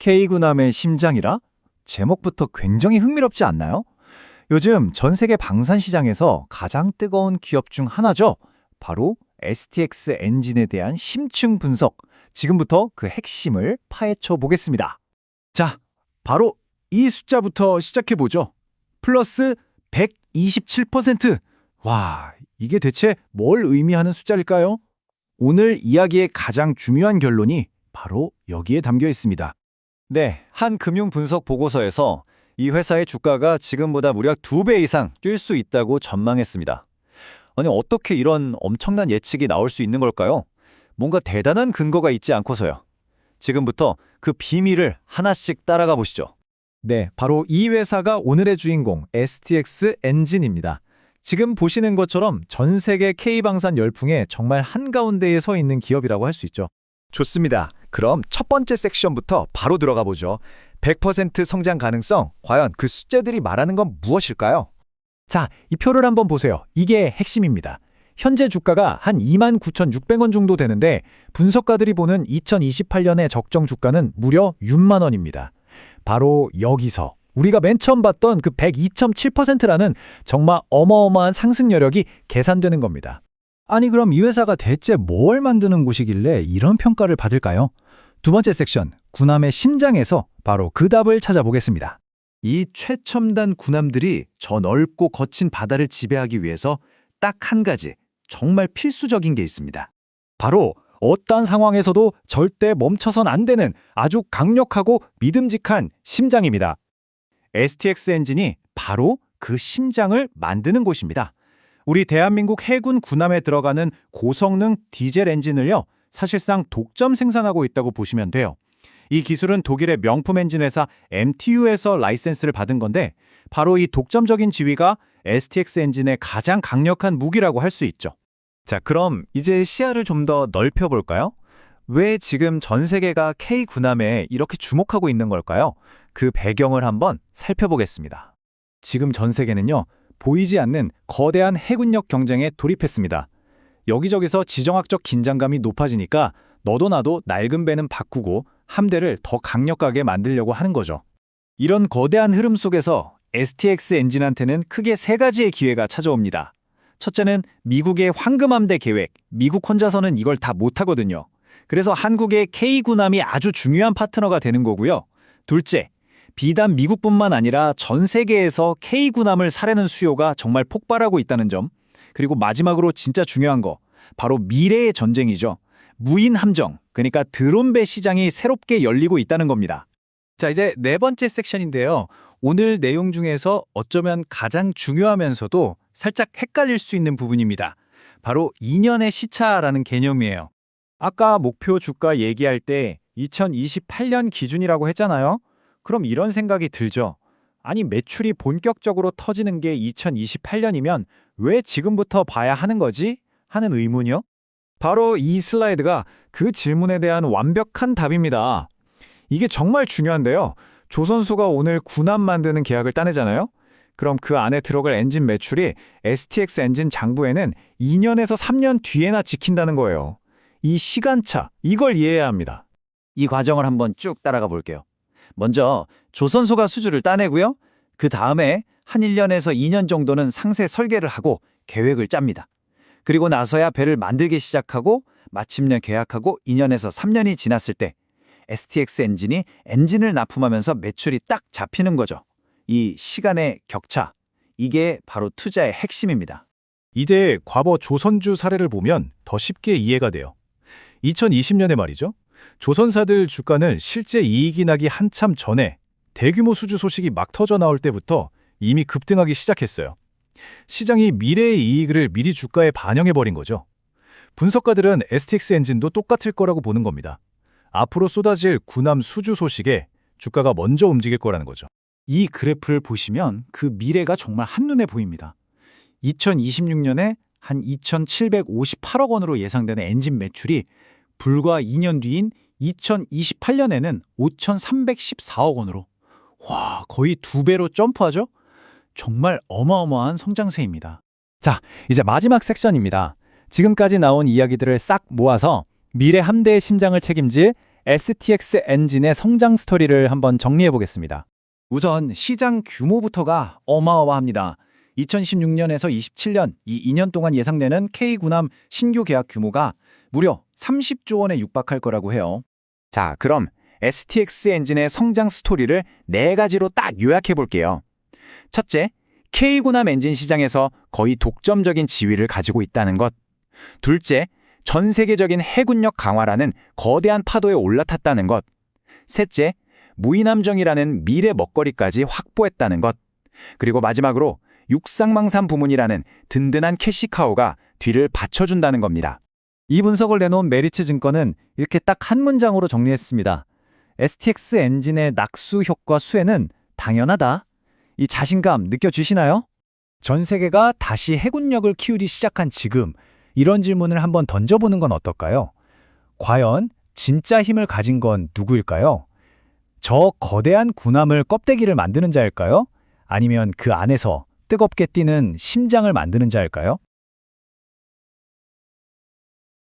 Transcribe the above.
K군함의 심장이라? 제목부터 굉장히 흥미롭지 않나요? 요즘 전 세계 방산 시장에서 가장 뜨거운 기업 중 하나죠. 바로 STX 엔진에 대한 심층 분석. 지금부터 그 핵심을 파헤쳐 보겠습니다. 자, 바로 이 숫자부터 시작해보죠. 플러스 127%. 와, 이게 대체 뭘 의미하는 숫자일까요? 오늘 이야기의 가장 중요한 결론이 바로 여기에 담겨 있습니다. 네, 한 금융 분석 보고서에서 이 회사의 주가가 지금보다 무려 2배 이상 뛸 수 있다고 전망했습니다. 아니, 어떻게 이런 엄청난 예측이 나올 수 있는 걸까요? 뭔가 대단한 근거가 있지 않고서요. 지금부터 그 비밀을 하나씩 따라가 보시죠. 네, 바로 이 회사가 오늘의 주인공 STX 엔진입니다. 지금 보시는 것처럼 전 세계 K방산 열풍에 정말 한가운데에 서 있는 기업이라고 할 수 있죠. 좋습니다. 그럼 첫 번째 섹션부터 바로 들어가 보죠. 100% 성장 가능성, 과연 그 숫자들이 말하는 건 무엇일까요? 자, 이 표를 한번 보세요. 이게 핵심입니다. 현재 주가가 한 29,600원 정도 되는데 분석가들이 보는 2028년의 적정 주가는 무려 6만 원입니다. 바로 여기서 우리가 맨 처음 봤던 그 102.7%라는 정말 어마어마한 상승 여력이 계산되는 겁니다. 아니, 그럼 이 회사가 대체 뭘 만드는 곳이길래 이런 평가를 받을까요? 두 번째 섹션, 군함의 심장에서 바로 그 답을 찾아보겠습니다. 이 최첨단 군함들이 저 넓고 거친 바다를 지배하기 위해서 딱 한 가지, 정말 필수적인 게 있습니다. 바로 어떠한 상황에서도 절대 멈춰선 안 되는 아주 강력하고 믿음직한 심장입니다. STX 엔진이 바로 그 심장을 만드는 곳입니다. 우리 대한민국 해군 군함에 들어가는 고성능 디젤 엔진을요, 사실상 독점 생산하고 있다고 보시면 돼요. 이 기술은 독일의 명품 엔진 회사 MTU에서 라이센스를 받은 건데 바로 이 독점적인 지위가 STX 엔진의 가장 강력한 무기라고 할 수 있죠. 자, 그럼 이제 시야를 좀 더 넓혀볼까요? 왜 지금 전 세계가 K 군함에 이렇게 주목하고 있는 걸까요? 그 배경을 한번 살펴보겠습니다. 지금 전 세계는요, 보이지 않는 거대한 해군력 경쟁에 돌입했습니다. 여기저기서 지정학적 긴장감이 높아지니까 너도 나도 낡은 배는 바꾸고 함대를 더 강력하게 만들려고 하는 거죠. 이런 거대한 흐름 속에서 STX 엔진한테는 크게 세 가지의 기회가 찾아옵니다. 첫째는 미국의 황금함대 계획. 미국 혼자서는 이걸 다 못하거든요. 그래서 한국의 K군함이 아주 중요한 파트너가 되는 거고요. 둘째, 비단 미국뿐만 아니라 전 세계에서 K군함을 사려는 수요가 정말 폭발하고 있다는 점. 그리고 마지막으로 진짜 중요한 거, 바로 미래의 전쟁이죠. 무인 함정, 그러니까 드론배 시장이 새롭게 열리고 있다는 겁니다. 자, 이제 네 번째 섹션인데요. 오늘 내용 중에서 어쩌면 가장 중요하면서도 살짝 헷갈릴 수 있는 부분입니다. 바로 2년의 시차라는 개념이에요. 아까 목표 주가 얘기할 때 2028년 기준이라고 했잖아요. 그럼 이런 생각이 들죠. 아니, 매출이 본격적으로 터지는 게 2028년이면 왜 지금부터 봐야 하는 거지? 하는 의문이요. 바로 이 슬라이드가 그 질문에 대한 완벽한 답입니다. 이게 정말 중요한데요. 조선소가 오늘 군함 만드는 계약을 따내잖아요. 그럼 그 안에 들어갈 엔진 매출이 STX 엔진 장부에는 2년에서 3년 뒤에나 찍힌다는 거예요. 이 시간차, 이걸 이해해야 합니다. 이 과정을 한번 쭉 따라가 볼게요. 먼저 조선소가 수주를 따내고요. 그 다음에 한 1년에서 2년 정도는 상세 설계를 하고 계획을 짭니다. 그리고 나서야 배를 만들기 시작하고 마침내 계약하고 2년에서 3년이 지났을 때 STX 엔진이 엔진을 납품하면서 매출이 딱 잡히는 거죠. 이 시간의 격차, 이게 바로 투자의 핵심입니다. 이때 과거 조선주 사례를 보면 더 쉽게 이해가 돼요. 2020년에 말이죠. 조선사들 주가는 실제 이익이 나기 한참 전에 대규모 수주 소식이 막 터져 나올 때부터 이미 급등하기 시작했어요. 시장이 미래의 이익을 미리 주가에 반영해버린 거죠. 분석가들은 STX 엔진도 똑같을 거라고 보는 겁니다. 앞으로 쏟아질 군함 수주 소식에 주가가 먼저 움직일 거라는 거죠. 이 그래프를 보시면 그 미래가 정말 한눈에 보입니다. 2026년에 한 2,758억 원으로 예상되는 엔진 매출이 불과 2년 뒤인 2028년에는 5,314억 원으로, 와, 거의 2배로 점프하죠? 정말 어마어마한 성장세입니다. 자, 이제 마지막 섹션입니다. 지금까지 나온 이야기들을 싹 모아서 미래 함대의 심장을 책임질 STX 엔진의 성장 스토리를 한번 정리해 보겠습니다. 우선 시장 규모부터가 어마어마합니다. 2016년에서 27년 이 2년 동안 예상되는 K군함 신규 계약 규모가 무려 30조 원에 육박할 거라고 해요. 자, 그럼 STX 엔진의 성장 스토리를 4가지로 딱 요약해 볼게요. 첫째, K군함 엔진 시장에서 거의 독점적인 지위를 가지고 있다는 것. 둘째, 전 세계적인 해군력 강화라는 거대한 파도에 올라탔다는 것. 셋째, 무인함정이라는 미래 먹거리까지 확보했다는 것. 그리고 마지막으로 육상망산 부문이라는 든든한 캐시카우가 뒤를 받쳐준다는 겁니다. 이 분석을 내놓은 메리츠 증권은 이렇게 딱 한 문장으로 정리했습니다. STX 엔진의 낙수 효과 수혜는 당연하다. 이 자신감 느껴지시나요? 전 세계가 다시 해군력을 키우기 시작한 지금, 이런 질문을 한번 던져보는 건 어떨까요? 과연 진짜 힘을 가진 건 누구일까요? 저 거대한 군함을 껍데기를 만드는 자일까요? 아니면 그 안에서 뜨겁게 뛰는 심장을 만드는 자일까요?